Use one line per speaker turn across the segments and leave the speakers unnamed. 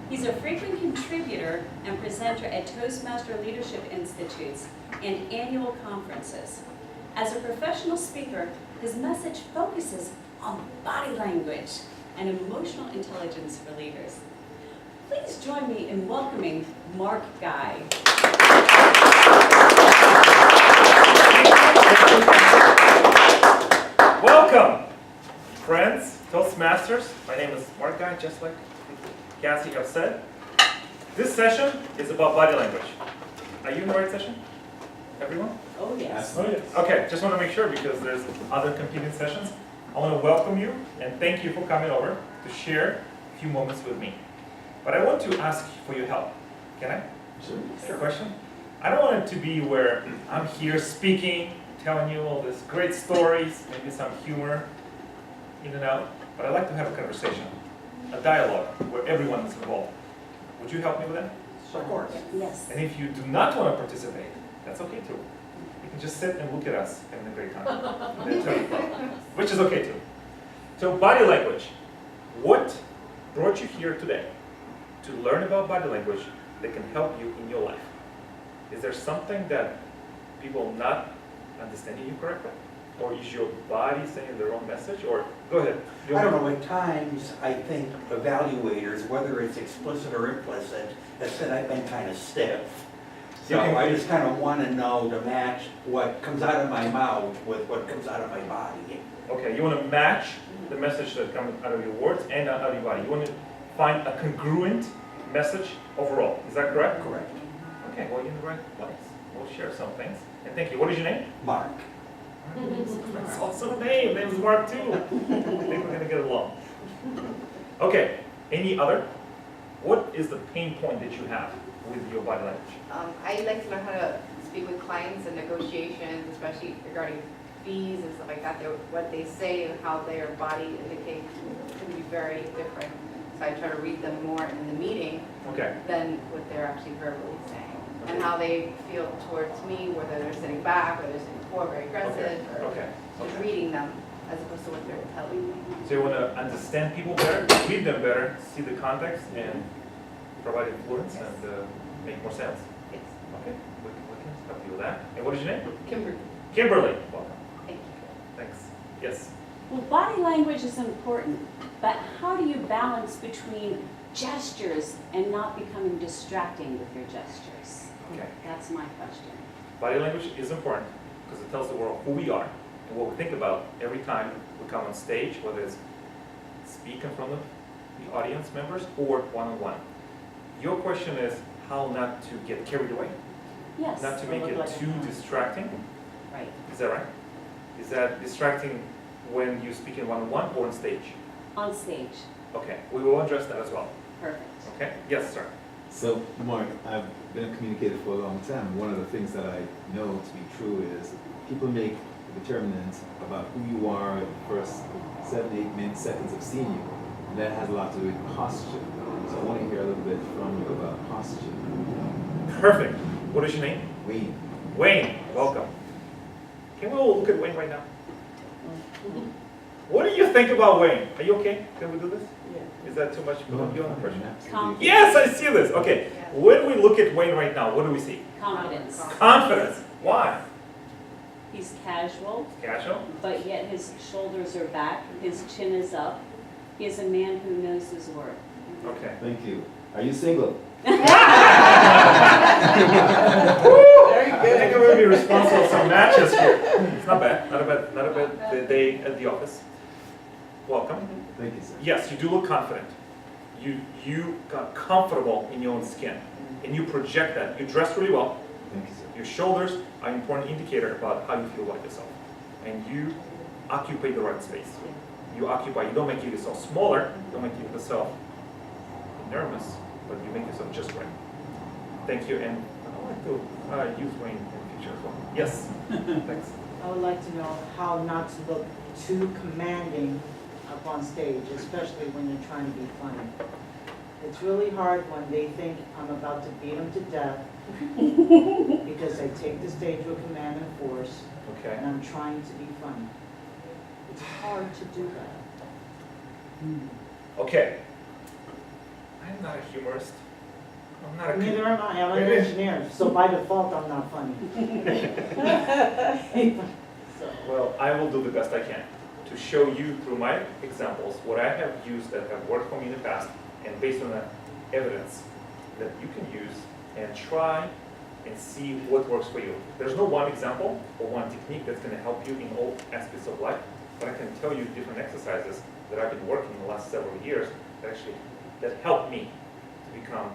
He's a frequent contributor and presenter at Toastmaster Leadership Institutes and annual conferences. As a professional speaker, his message focuses on body language and emotional intelligence for leaders. Please join me in welcoming Mark Guy.
Welcome, friends, Toastmasters. My name is Mark Guy, just like Cassie have said. This session is about body language. Are you in the right session? Everyone?
Oh, yes.
Oh, yes. Okay, just want to make sure because there's other competing sessions. I want to welcome you and thank you for coming over to share a few moments with me. But I want to ask for your help. Can I? Sure. Question? I don't want it to be where I'm here speaking, telling you all these great stories, maybe some humor in and out, but I'd like to have a conversation, a dialogue where everyone is involved. Would you help me with that?
Of course.
Yes.
And if you do not want to participate, that's okay too. You can just sit and look at us having a great time. And then tell me, which is okay too. So body language. What brought you here today to learn about body language that can help you in your life? Is there something that people not understanding you correctly? Or is your body saying the wrong message? Or go ahead.
I don't know, at times I think evaluators, whether it's explicit or implicit, have said I've been kind of stiff. So I just kind of want to know to match what comes out of my mouth with what comes out of my body.
Okay, you want to match the message that comes out of your words and out of your body. You want to find a congruent message overall. Is that correct?
Correct.
Okay, well, you're in the right place. We'll share some things. And thank you. What is your name?
Mark.
That's also a name. Name is Mark too. I think we're going to get along. Okay, any other? What is the pain point that you have with your body language?
I like to learn how to speak with clients and negotiations, especially regarding fees and stuff like that. What they say and how their body indicates can be very different. So I try to read them more in the meeting than what they're actually verbally saying. And how they feel towards me, whether they're sitting back, or they're sitting forward, very aggressive, or just reading them as opposed to what they're telling me.
So you want to understand people better, read them better, see the context, and provide influence and make more sense.
Yes.
Okay, we can help you with that. And what is your name?
Kimberly.
Kimberly. Welcome.
Thank you.
Thanks. Yes.
Well, body language is important, but how do you balance between gestures and not becoming distracting with your gestures?
Okay.
That's my question.
Body language is important because it tells the world who we are and what we think about every time we come on stage, whether it's speak in front of the audience members or one-on-one. Your question is how not to get carried away,
Yes.
not to make it too distracting.
Right.
Is that right? Is that distracting when you speak in one-on-one or on stage?
On stage.
Okay, we will address that as well.
Perfect.
Okay? Yes, sir.
So, Mark, I've been a communicator for a long time. One of the things that I know to be true is people make determinants about who you are in the first 7, 8 minutes, seconds of seeing you. And that has a lot to do with posture. So I want to hear a little bit from you about posture.
Perfect. What is your name?
Wayne.
Wayne, welcome. Can we all look at Wayne right now? What do you think about Wayne? Are you okay? Can we do this?
Yeah.
Is that too much for you on the pressure?
Confidence.
Yes, I see this. Okay. When we look at Wayne right now, what do we see?
Confidence.
Confidence. Why?
He's casual,
Casual?
but yet his shoulders are back, his chin is up. He is a man who knows his worth.
Okay.
Thank you. Are you single?
Very good. I think I'm going to be responsible for some matches here. It's not bad. Not a bad day at the office. Welcome.
Thank you, sir.
Yes, you do look confident. You got comfortable in your own skin, and you project that. You dress really well.
Thank you, sir.
Your shoulders are an important indicator about how you feel about yourself, and you occupy the right space. You occupy. You don't make yourself smaller. You don't make yourself enormous, but you make yourself just right. Thank you, and I like to use Wayne in the future as well. Yes. Thanks.
I would like to know how not to look too commanding up on stage, especially when you're trying to be funny. It's really hard when they think I'm about to beat them to death because I take the stage with command and force,
Okay.
and I'm trying to be funny. It's hard to do that.
Okay. I I'm not a humorist. I'm not a
Neither am I, I'm an engineer, so by default, I'm not funny. So,
Well, I will do the best I can to show you through my examples what I have used that have worked for me in the past, and based on that evidence that you can use and try and see what works for you. There's no one example or one technique that's going to help you in all aspects of life, but I can tell you different exercises that I've been working in the last several years that helped me to become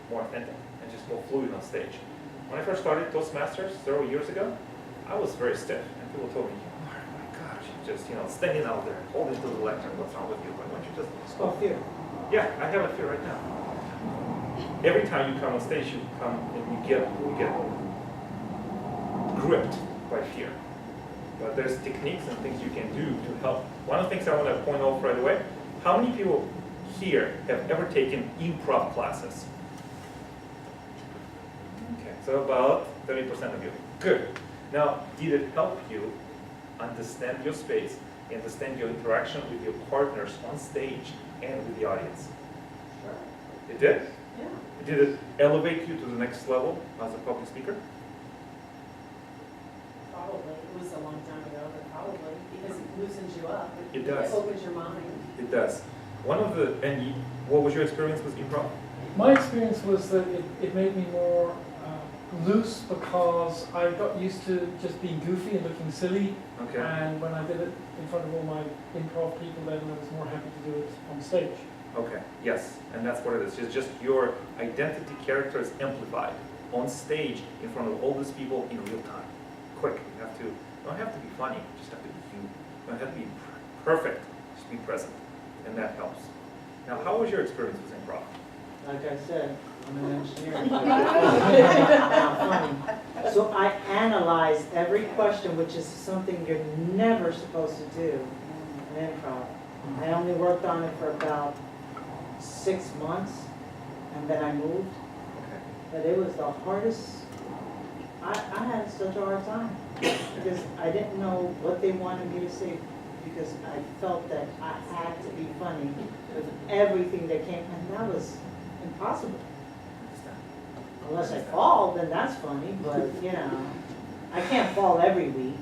more authentic and just more fluid on stage. When I first started Toastmasters several years ago, I was very stiff, and people told me, oh my gosh, you're just standing out there, holding to the lectern, what's wrong with you? Why don't you just
it's called fear.
Yeah, I have a fear right now. Every time you come on stage, you come and you get gripped by fear. But there's techniques and things you can do to help. One of the things I want to point out right away, how many people here have ever taken improv classes? Okay, so about 30% of you. Good. Now, did it help you understand your space, understand your interaction with your partners on stage and with the audience?
Sure.
It did?
Yeah.
Did it elevate you to the next level as a public speaker?
Probably, it was a long time ago, but probably, because it loosens you up.
It does.
It opens your mind.
It does. What was your experience with improv?
My experience was that it made me more loose because I got used to just being goofy and looking silly.
Okay.
And when I did it in front of all my improv people, then I was more happy to do it on stage.
Okay, yes, and that's what it is. It's just your identity character is amplified on stage in front of all these people in real time. Quick, you don't have to be funny, you just have to be you. You don't have to be perfect, just be present, and that helps. Now, how was your experience with improv?
Like I said, I'm an engineer. I'm funny. So I analyze every question, which is something you're never supposed to do in improv. I only worked on it for about 6 months, and then I moved.
Okay.
But it was the hardest. I had such a hard time because I didn't know what they wanted me to say, because I felt that I had to be funny with everything that came, and that was impossible. Unless I fall, then that's funny, but I can't fall every week.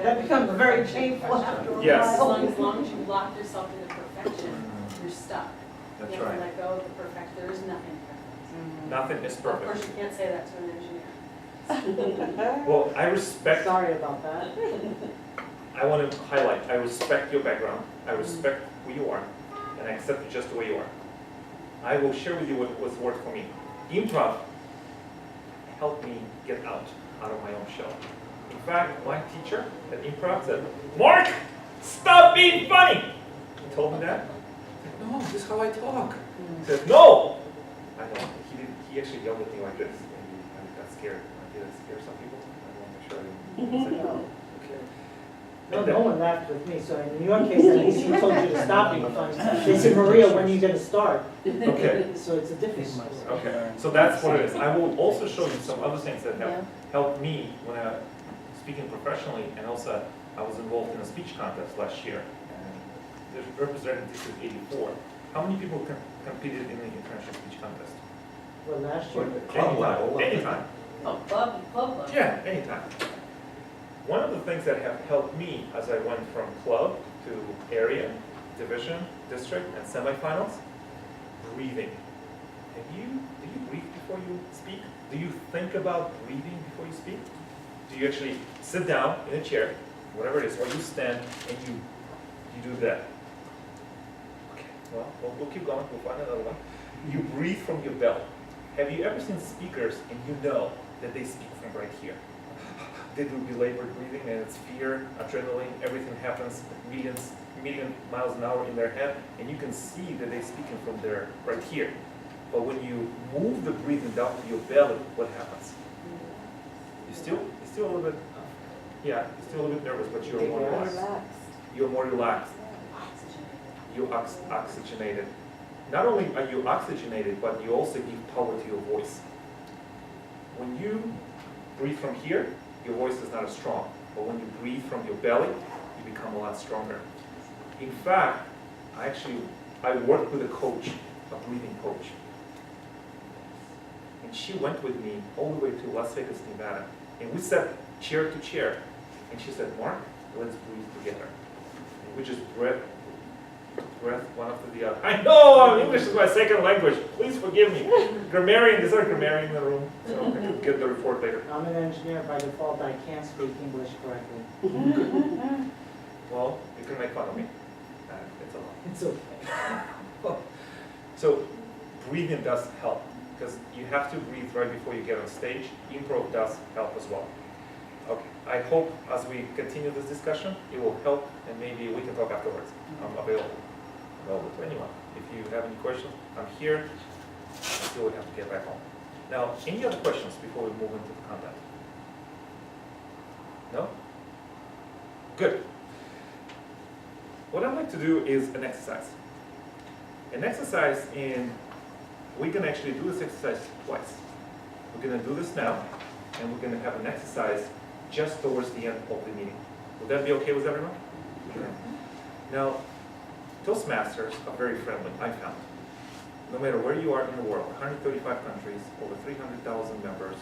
That becomes very painful after a while.
Yes.
As long as you lock yourself into perfection, you're stuck.
That's
You have to
right.
let go of the perfect, there is nothing perfect.
Nothing is
Of course,
perfect.
you can't say that to an engineer.
Well, I respect,
Sorry about that.
I want to highlight, I respect your background, I respect who you are, and I accept you just the way you are. I will share with you what's worked for me. Improv helped me get out of my own shell. In fact, my teacher at improv said, "Mark, stop being funny!" He told me that. I said, "No, this is how I talk." He said, "No!" I know, he actually yelled at me like this, and I got scared. Did I scare some people? I want to make sure I didn't.
No,
Okay.
no one laughed with me, so in your case, at least he told you to stop being funny. They said, Maria, when are you gonna start?
Okay.
So it's a different story.
Okay, so that's what it is. I will also show you some other things that have helped me when I was speaking professionally, and also I was involved in a speech contest last year. And the representative is 84. How many people competed in the international speech contest?
Well, last year,
Anytime.
Oh, club.
Yeah, anytime. One of the things that have helped me as I went from club to area, division, district, and semifinals, breathing. Do you breathe before you speak? Do you think about breathing before you speak? Do you actually sit down in a chair, whatever it is, or you stand and you do that? Okay, well, we'll keep going, we'll find another one. You breathe from your belly. Have you ever seen speakers and you know that they speak from right here? They do belabored breathing, and it's fear, adrenaline, everything happens at million miles an hour in their head, and you can see that they're speaking from their right here. But when you move the breathing down to your belly, what happens? You're still a little bit, you're still a little bit nervous, but you're more relaxed. You're more relaxed. You're oxygenated. Not only are you oxygenated, but you also give power to your voice. When you breathe from here, your voice is not as strong. But when you breathe from your belly, you become a lot stronger. In fact, I worked with a coach, a breathing coach. And she went with me all the way to Las Vegas, Nevada. And we sat chair to chair. And she said, Mark, let's breathe together. And we just breath one after the other. I know, English is my second language. Please forgive me. Grammarian, is there a grammarian in the room? So I can get the report later.
I'm an engineer by default, I can't speak English correctly.
Well, you can make fun of me. It's a lot.
It's okay.
So breathing does help because you have to breathe right before you get on stage. Improv does help as well. Okay, I hope as we continue this discussion, it will help and maybe we can talk afterwards. I'm available to anyone. If you have any questions, I'm here. I still have to get back home. Now, any other questions before we move into the content? No? Good. What I'd like to do is an exercise. An exercise we can actually do this exercise twice. We're going to do this now, and we're going to have an exercise just towards the end of the meeting. Would that be okay with everyone? Sure. Now, Toastmasters are very friendly, I found. No matter where you are in the world, 135 countries, over 300,000 members,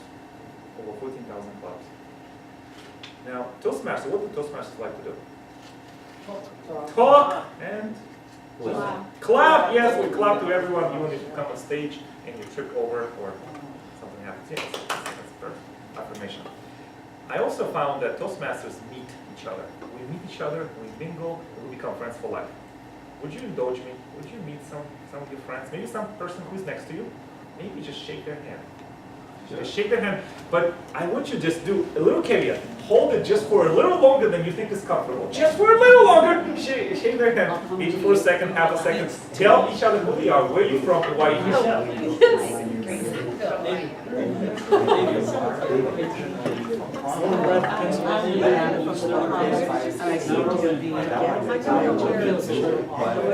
over 14,000 clubs. Now, Toastmasters, what do Toastmasters like to do? Talk and clap. Yes, we clap to everyone, even if you come on stage and you trip over or something happens. Yes, that's first affirmation. I also found that Toastmasters meet each other. We meet each other, we mingle, and we become friends for life. Would you indulge me? Would you meet some of your friends? Maybe some person who's next to you? Maybe just shake their hand. Just shake their hand, but I want you to just do a little caveat. Hold it just for a little longer than you think is comfortable. Just for a little longer. Shake their hand. Each for a second, half a second. Tell each other who they are, where you're from, and why you're here.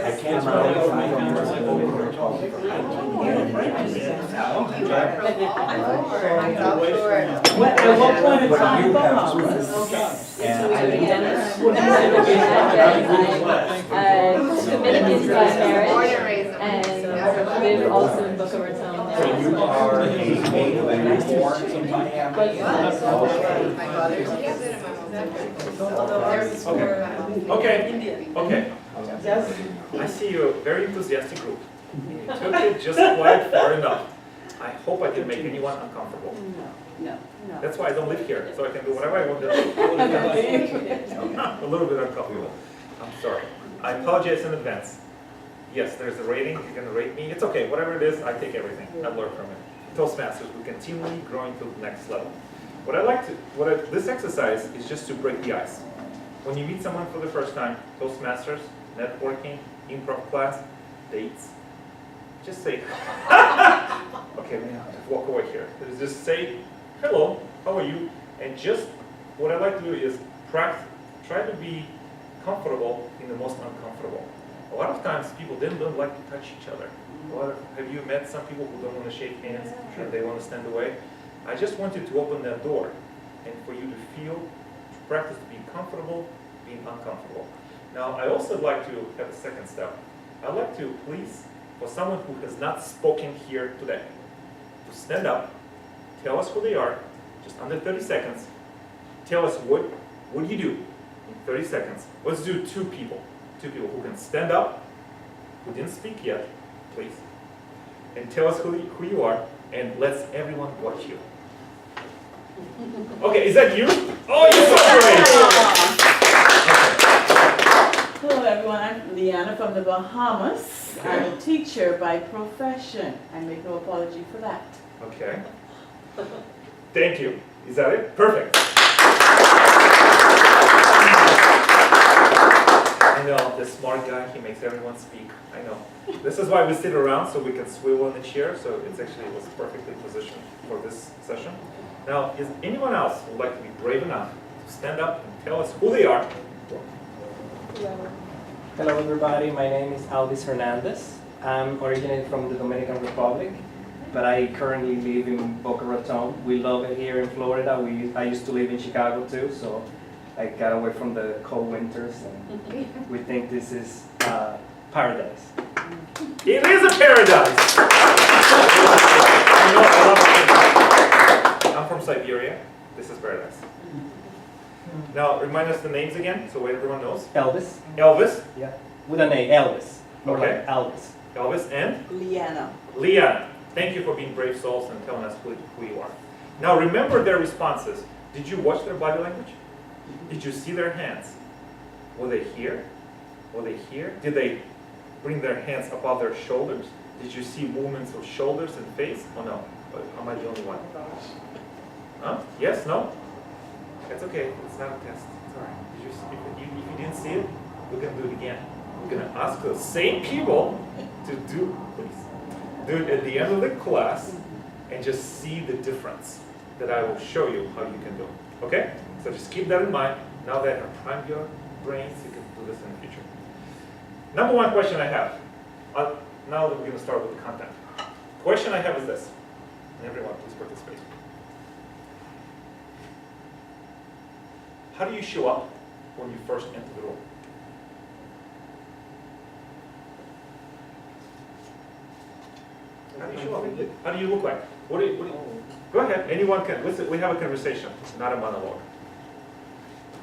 I can't really find
At what point in time?
Dominicans by
Born and
marriage,
raised.
and live also in Boca Raton.
So you are a native and born in Miami? Okay.
My mother's Cuban and my mom's African.
Okay.
Yes.
I see you a very enthusiastic group. You took it just quite far enough. I hope I didn't make anyone uncomfortable.
No.
That's why I don't live here, so I can do whatever I want to do. A little bit uncomfortable. I'm sorry. I apologize in advance. Yes, there's a rating. You're going to rate me. It's okay. Whatever it is, I take everything. I learn from it. Toastmasters, we're continually growing to the next level. This exercise is just to break the ice. When you meet someone for the first time, Toastmasters, networking, improv class, dates, just say, okay, just walk away here. Just say, hello, how are you? And just, what I like to do is try to be comfortable in the most uncomfortable. A lot of times people don't like to touch each other. Have you met some people who don't want to shake hands and they want to stand away? I just want you to open that door and for you to feel, to practice being comfortable, being uncomfortable. Now, I also like to have a second step. I'd like to please, for someone who has not spoken here today, to stand up, tell us who they are, just under 30 seconds. Tell us what you do in 30 seconds. Let's do two people who can stand up, who didn't speak yet, please. And tell us who you are, and let's everyone watch you. Okay, is that you? Oh, you're so great!
Hello everyone, I'm Leanna from the Bahamas. I'm a teacher by profession. I make no apology for that.
Okay. Thank you. Is that it? Perfect. I know, the smart guy, he makes everyone speak. I know. This is why we sit around, so we can swivel in the chair, so it was perfectly positioned for this session. Now, is anyone else who would like to be brave enough to stand up and tell us who they are?
Hello everybody, my name is Aldis Hernandez. I'm originated from the Dominican Republic, but I currently live in Boca Raton. We love it here in Florida. I used to live in Chicago too, so I got away from the cold winters, and we think this is paradise.
It is a paradise! I love it. I'm from Siberia. This is paradise. Now, remind us the names again, so everyone knows.
Elvis,
Elvis.
yeah, with an A, Elvis. More
Okay.
like Elvis.
Elvis and
Liana.
Leanna. Thank you for being brave souls and telling us who you are. Now, remember their responses. Did you watch their body language? Did you see their hands? Were they here? Were they here? Did they bring their hands above their shoulders? Did you see movements of shoulders and face? Oh no, am I the only one? Huh? Yes? No? It's okay, it's not a test. It's all right. Did you see, if you didn't see it, we're gonna do it again. We're gonna ask the same people to do it at the end of the class and just see the difference that I will show you how you can do. Okay? So just keep that in mind. Now that I have primed your brains, you can do this in the future. Number one question I have. Now that we're going to start with the content. Question I have is this. And everyone, please participate. How do you show up when you first enter the room? How do you show up? How do you look like? What do you, go ahead. Anyone can. Listen, we have a conversation, not a monologue.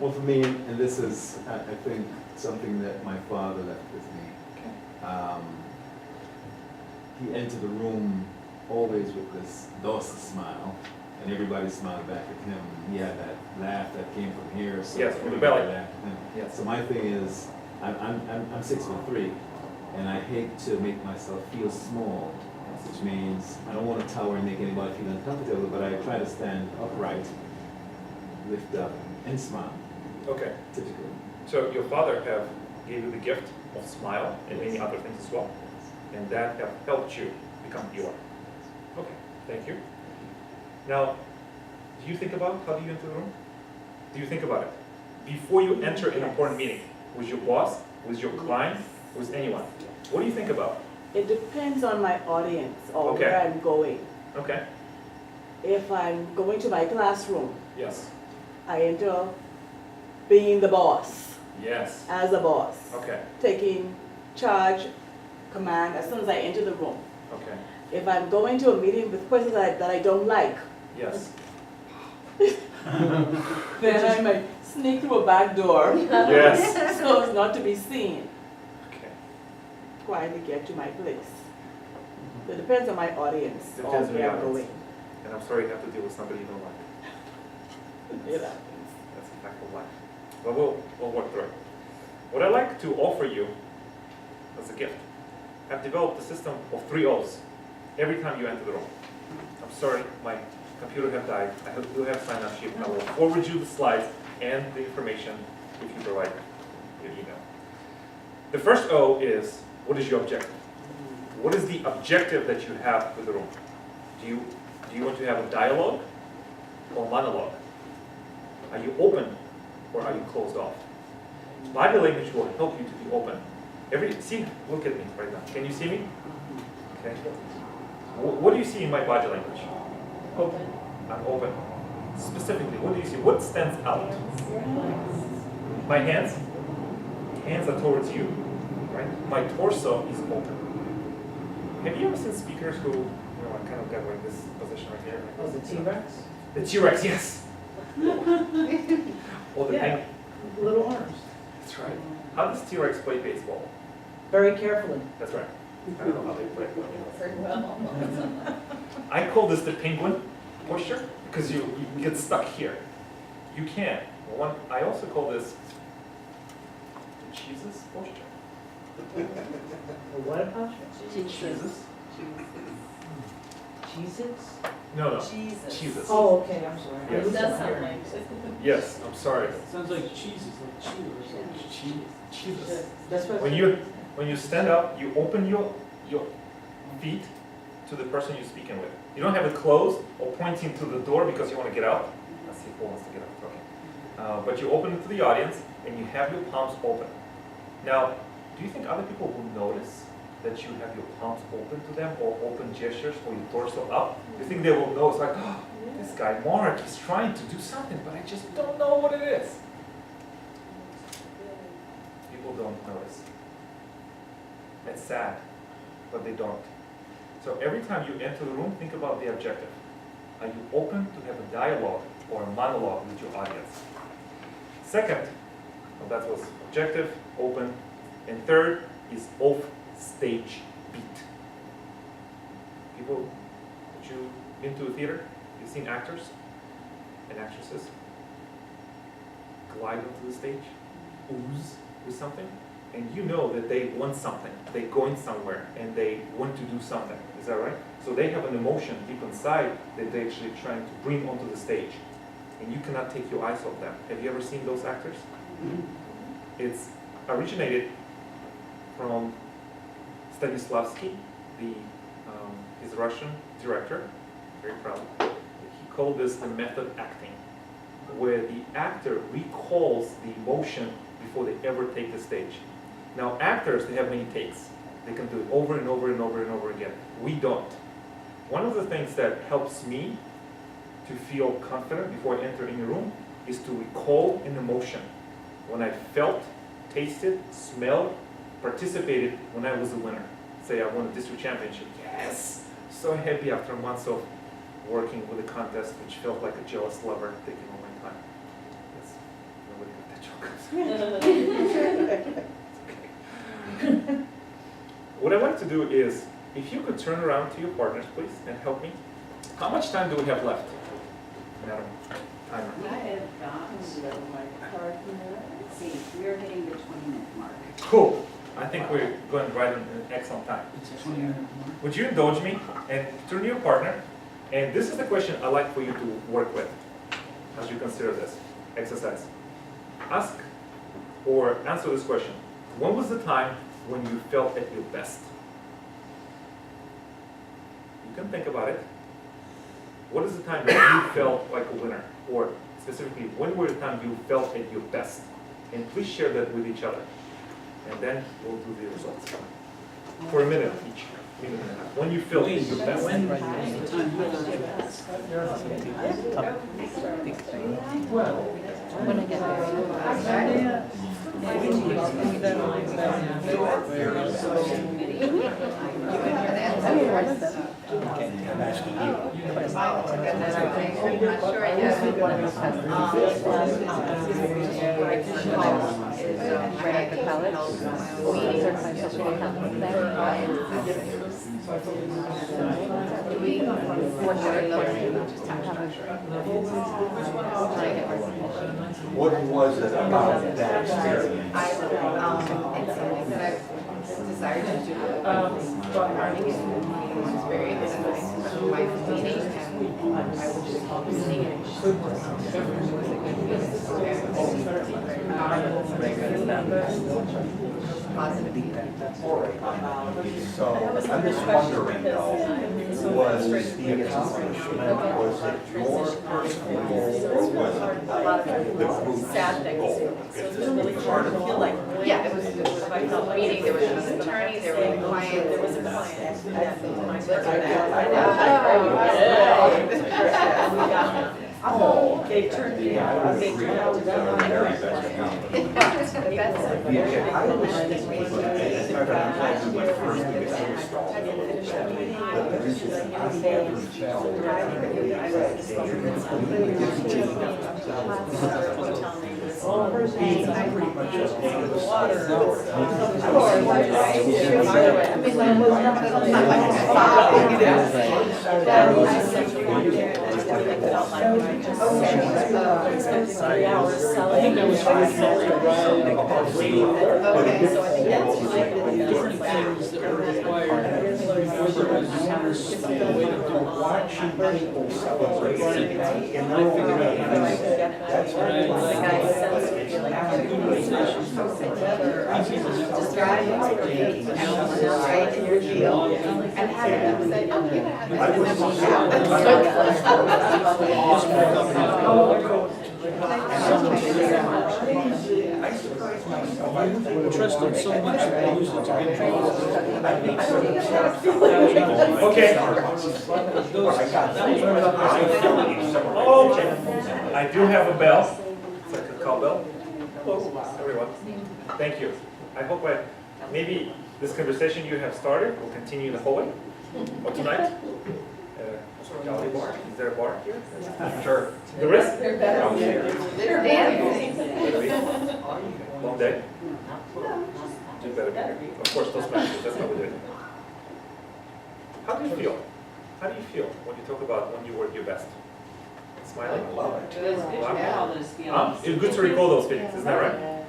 Well, for me, and this is, I think, something that my father left with me. He entered the room always with this docile smile, and everybody smiled back at him. He had that laugh that came from here. So
yes, from the
everybody
belly.
laughed at him.
Yes.
So my thing is, I'm 6'3", and I hate to make myself feel small, which means I don't want to tower and make anybody feel uncomfortable, but I try to stand upright, lift up, and smile.
Okay.
Typically.
So your father gave you the gift of smile and many other things as well, and that have helped you become who you are. Okay, thank you. Now, do you think about how do you enter the room? Do you think about it before you enter an important meeting with your boss, with your client, with anyone? What do you think about?
It depends on my audience or
Okay.
where I'm going.
Okay.
If I'm going to my classroom,
Yes.
I enter being the boss,
Yes.
as a boss,
Okay.
taking charge, command as soon as I enter the room.
Okay.
If I'm going to a meeting with persons that I don't like,
Yes.
then I might sneak through a back door
Yes.
so as not to be seen,
Okay.
quietly get to my place. So it depends on my audience or
Depends on
where
your
I'm
audience.
going.
And I'm sorry you have to deal with somebody you don't like.
You know.
That's a fact of life. But we'll work through it. What I'd like to offer you as a gift, I've developed a system of 3 O's every time you enter the room. I'm sorry, my computer have died. I do have sign-up sheet. I will forward you the slides and the information if you provide your email. The first O is, what is your objective? What is the objective that you have with the room? Do you want to have a dialogue or monologue? Are you open or are you closed off? Body language will help you to be open. Look at me right now. Can you see me? Okay. What do you see in my body language?
Open.
I'm open. Specifically, what do you see? What stands out? My hands? Hands are towards you, right? My torso is open. Have you ever seen speakers who, I kind of got like this position right here.
Oh, the T-Rex?
The T-Rex, yes. Or the
Yeah.
thing.
Little arms.
That's right. How does T-Rex play baseball?
Very carefully.
That's right. I don't know how they play.
Very well.
I call this the penguin posture because you get stuck here. You can't. I also call this the Jesus posture.
What posture?
Jesus?
Jesus?
No.
Jesus.
Jesus.
Oh, okay, I'm sorry.
Yes.
It does sound like.
Yes, I'm sorry.
Sounds like cheeses, like Cheetos.
Jesus.
That's what.
When you stand up, you open your feet to the person you're speaking with. You don't have it closed or pointing to the door because you want to get out. Let's see who wants to get out. Okay. But you open it to the audience and you have your palms open. Now, do you think other people will notice that you have your palms open to them or open gestures or your torso up? Do you think they will notice like, oh, this guy Mark is trying to do something, but I just don't know what it is? don't notice. It's sad, but they don't. So every time you enter the room, think about the objective. Are you open to have a dialogue or a monologue with your audience? Second, well, that was objective, open. And third is off-stage beat. People, have you been to a theater? You've seen actors and actresses glide onto the stage, ooze with something, and you know that they want something. They're going somewhere and they want to do something. Is that right? So they have an emotion deep inside that they're actually trying to bring onto the stage. And you cannot take your eyes off them. Have you ever seen those actors? It's originated from Stanislavski, his Russian director, very proud. He called this the method acting, where the actor recalls the emotion before they ever take the stage. Now actors, they have many takes. They can do it over and over and over and over again. We don't. One of the things that helps me to feel confident before I enter in a room is to recall an emotion. When I felt, tasted, smelled, participated when I was a winner. Say I won a district championship. Yes! So happy after months of working with a contest which felt like a jealous lover taking all my time. Yes. Nobody got that joke. Okay. What I'd like to do is, if you could turn around to your partners, please, and help me. How much time do we have left? Madam Timer.
We have got, let's see, we are hitting the 20-minute mark.
Cool. I think we're going right in an excellent time.
It's a 20-minute mark.
Would you indulge me and turn to your partner? And this is the question I'd like for you to work with as you consider this exercise. Ask or answer this question. When was the time when you felt at your best? You can think about it. What is the time that you felt like a winner? Or specifically, when were the time you felt at your best? And please share that with each other. And then we'll do the results. For a minute each. Minute and a half. When you felt at your best.
When I get there.
I'm asking you.
Right at the college. Certified social work counselor there.
What was it about that experience?
I decided to do learning and experience and my meeting, and I was just seeing it. Positive feedback.
So I'm just wondering though, was the accomplishment, was it your personal goal or was it the group's goal? Is this part of the goal?
Yeah, it was like a meeting, there was an attorney, there were clients.
There was a client.
Oh,
They turned me
yeah, I
out.
would
They
agree.
turned
That
out
was
to
the
be
very best accomplishment.
The best.
Yeah, I was thinking, in fact, I'm glad you went first because I was stalled. But there is this every challenge. I pretty much just wanted to start. Watching people celebrate and I figured out that's what I
Trust them so much that they use it to get
Okay. Okay. I do have a bell. It's like a call bell. Everyone. Thank you. I hope maybe this conversation you have started will continue in the hallway or tonight. Hospitality bar. Is there a bar here?
Sure.
There is?
They're better.
They're dancing.
Long day? Do better. Of course, those matches, that's how we do it. How do you feel? How do you feel when you talk about when you were at your best? Smiling?
I love it.
It was good to have all those feelings.
It's good to recall those feelings, isn't that right?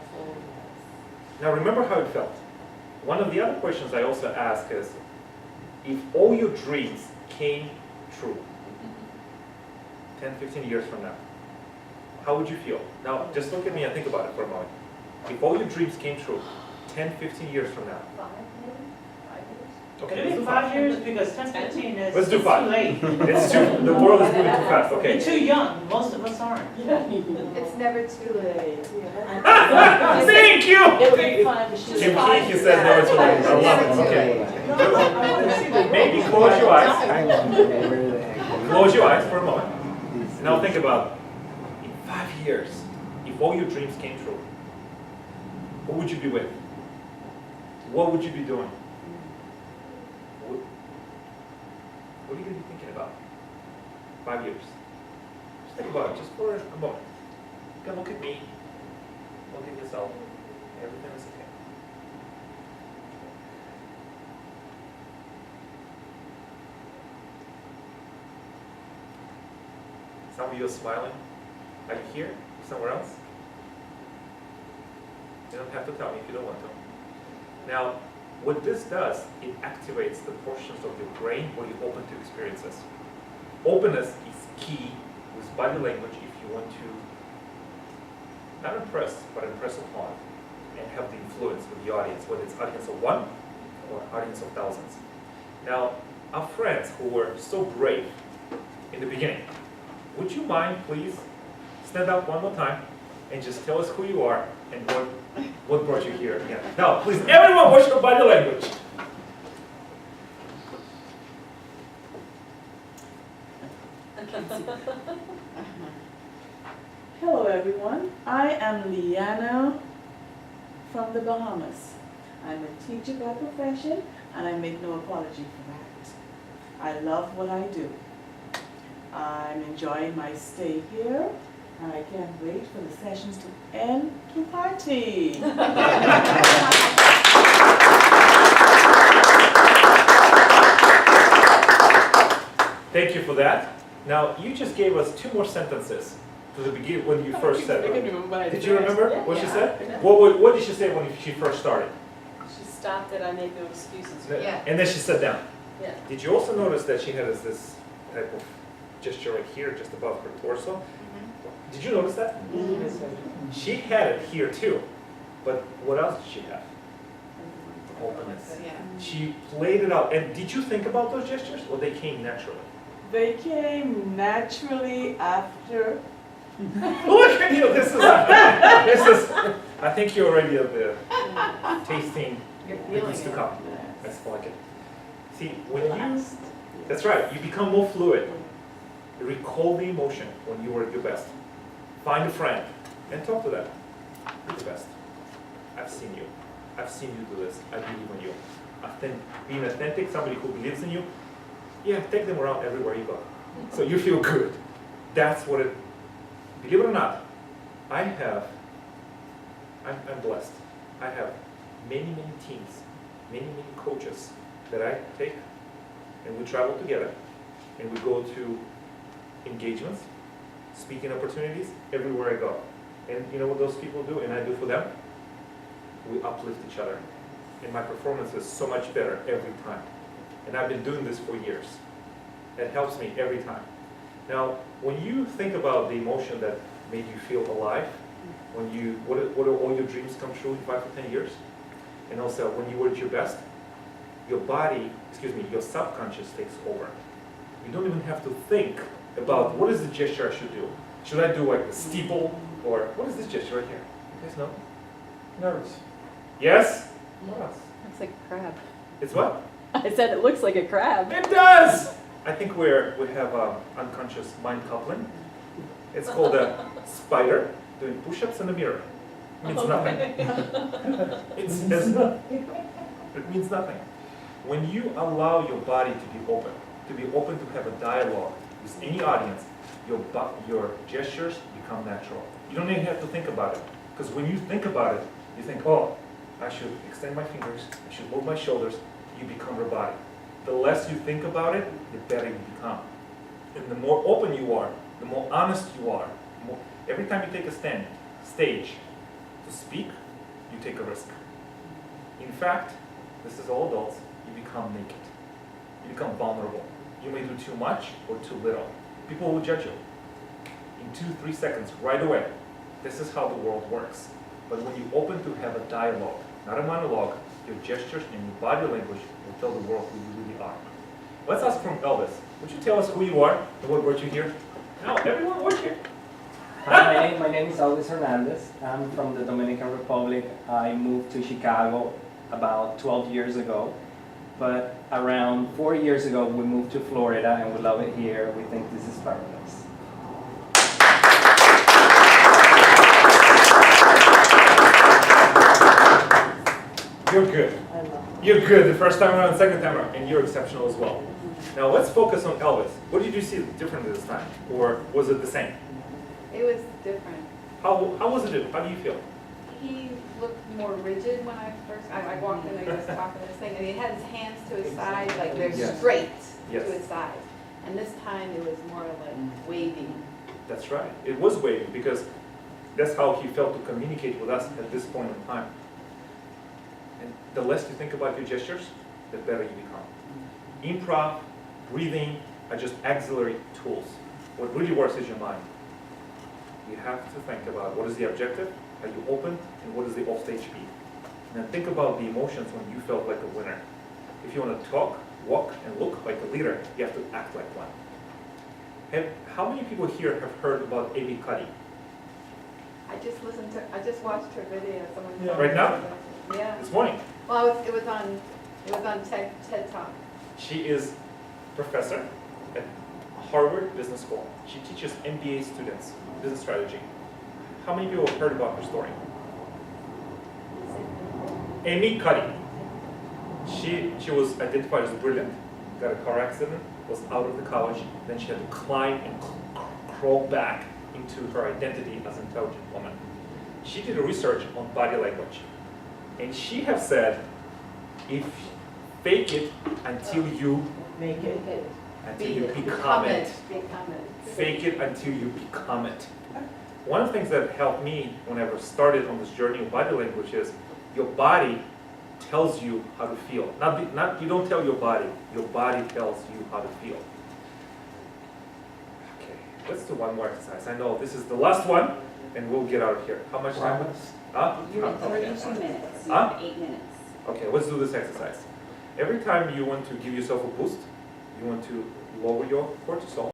Now remember how it felt. One of the other questions I also ask is, if all your dreams came true, 10, 15 years from now, how would you feel? Now just look at me and think about it for a moment. If all your dreams came true, 10, 15 years from now.
5 maybe? 5 years?
Okay,
Maybe
let's do
5 years, because 10, 15 is
Let's do
it's
5.
too late.
It's too, the world is moving too fast,
You're
okay.
too young, most of us aren't.
It's never too late.
Thank you!
It would be fun to shoot.
Kim Keith, you said no, it's right. I love it, okay. Maybe close your eyes. Close your eyes for a moment. Now think about, in 5 years, if all your dreams came true, who would you be with? What would you be doing? What are you going to be thinking about? 5 years. Just think about it, just for a moment. You can look at me, look at yourself. Everything is okay. Some of you are smiling. Are you here? Somewhere else? You don't have to tell me if you don't want to. Now, what this does, it activates the portions of your brain where you're open to experiences. Openness is key with body language if you want to not impress, but impress upon and have the influence with the audience, whether it's audience of one or audience of thousands. Now, our friends who were so brave in the beginning, would you mind, please, stand up one more time and just tell us who you are and what brought you here again. Now, please, everyone watch your body language.
Hello everyone, I am Liana from the Bahamas. I'm a teacher by profession and I make no apology for that. I love what I do. I'm enjoying my stay here and I can't wait for the sessions to end to party.
Thank you for that. Now, you just gave us 2 more sentences to the beginning when you first said it. Did you remember what she said? What did she say when she first started?
She stopped it, I make no excuses.
Yeah.
And then she sat down.
Yeah.
Did you also notice that she had this type of gesture right here, just above her torso? Did you notice that? She had it here too, but what else did she have? Openness.
Yeah.
She played it out. And did you think about those gestures, or they came naturally?
They came naturally after.
Look at you! This is. I think you're already at the tasting
You're
the
feeling
goods to
it.
come. That's like it. See, when you. That's right. You become more fluid. You recall the emotion when you were at your best. Find a friend and talk to them. Be the best. I've seen you. I've seen you do this. I believe in you. Being authentic, somebody who believes in you, yeah, take them around everywhere you go. So you feel good. That's what it, believe it or not, I'm blessed. I have many teams, many coaches that I take, and we travel together, and we go to engagements, speaking opportunities, everywhere I go. And you know what those people do, and I do for them? We uplift each other. And my performance is so much better every time. And I've been doing this for years. It helps me every time. Now, when you think about the emotion that made you feel alive, when you, what are all your dreams come true in 5 to 10 years? And also, when you were at your best, your body, your subconscious takes over. You don't even have to think about what is the gesture I should do. Should I do like the steeple, or what is this gesture right here? You guys know?
Nervous.
Yes? What else?
Looks like a crab.
It's what?
I said it looks like a crab.
It does! I think we have unconscious mind coupling. It's called a spider doing push-ups in the mirror. means nothing. It means nothing. When you allow your body to be open to have a dialogue with any audience, your gestures become natural. You don't even have to think about it. Because when you think about it, you think, oh, I should extend my fingers, I should move my shoulders, you become robotic. The less you think about it, the better you become. And the more open you are, the more honest you are. Every time you take a stage to speak, you take a risk. In fact, this is all adults, you become naked. You become vulnerable. You may do too much or too little. People will judge you. In 2-3 seconds, right away. This is how the world works. But when you open to have a dialogue, not a monologue, your gestures and your body language will tell the world who you really are. Let's ask from Elvis. Would you tell us who you are and what brought you here? No, everyone, watch here.
Hi, my name is Elvis Hernandez. I'm from the Dominican Republic. I moved to Chicago about 12 years ago. But around 4 years ago, we moved to Florida and we love it here. We think this is paradise.
You're good. You're good the first time around, second time around, and you're exceptional as well. Now let's focus on Elvis. What did you see differently this time? Or was it the same?
It was different.
How was it? How do you feel?
He looked more rigid when I walked in, I was talking this thing, and he had his hands to his side, like they're
Yes.
straight
Yes.
to his side. And this time it was more like waving.
That's right. It was waving because that's how he felt to communicate with us at this point in time. And the less you think about your gestures, the better you become. Improv, breathing are just auxiliary tools. What really works is your mind. You have to think about what is the objective, are you open, and what is the offstage speed. And then think about the emotions when you felt like a winner. If you want to talk, walk, and look like a leader, you have to act like one. How many people here have heard about Amy Cuddy?
I just watched her video. Someone
Yeah.
Right now?
Yeah.
This morning.
Well, it was on TED Talk.
She is professor at Harvard Business School. She teaches MBA students business strategy. How many people have heard about her story? Amy Cuddy. She was identified as brilliant, got a car accident, was out of the college, then she had to climb and crawl back into her identity as an intelligent woman. She did a research on body language. And she has said, if fake it until you
Make it.
become it.
Become it.
Fake it until you become it. One of the things that helped me when I was started on this journey of body language is your body tells you how to feel. Not you don't tell your body tells you how to feel. Okay, let's do one more exercise. I know this is the last one, and we'll get out of here. How much time? Huh?
You have 32 minutes, you
Huh?
have 8 minutes.
Okay, let's do this exercise. Every time you want to give yourself a boost, you want to lower your cortisol.